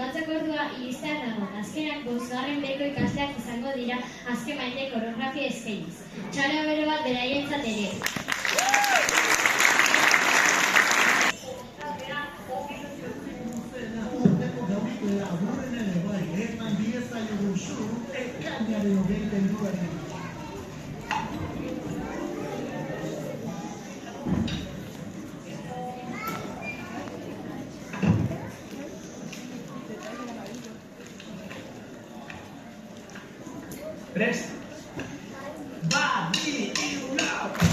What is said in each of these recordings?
bukatzeko ordua iristear dago. Azkenak 5. Beko ikasleak izango dira azken maite koreografia eskainiz. Txalo bero bat beraientzat ere. Prest! Va, bi, hiru, lau!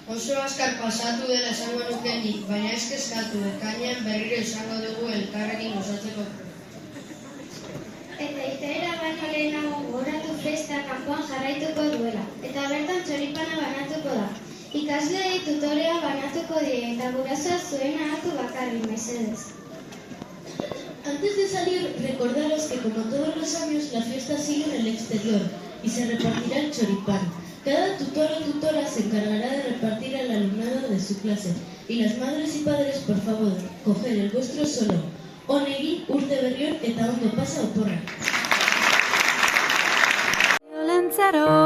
Oso azkar pasatu dela esango nuke nik, baina ez kezkatu, ekainean berriro izango dugu elkarrekin gozatzeko. Eta irteera baino lehenago gogoratu festa kanpoan jarraituko duela, eta bertan txoripana banatuko da. Ikasleei tutorea banatuko die, eta gurasoa zuena hartu bakarrik, mesedez. Antes de salir, recordaros que como todos los años, la fiesta sigue en el exterior y se repartirá el choripán. Cada tutor o tutora se encargará de repartir al alumnado de su clase. Y las madres y padres, por favor, coger el vuestro solo. Onegi, urte berrión eta ondo pasa oporra. Violentzaro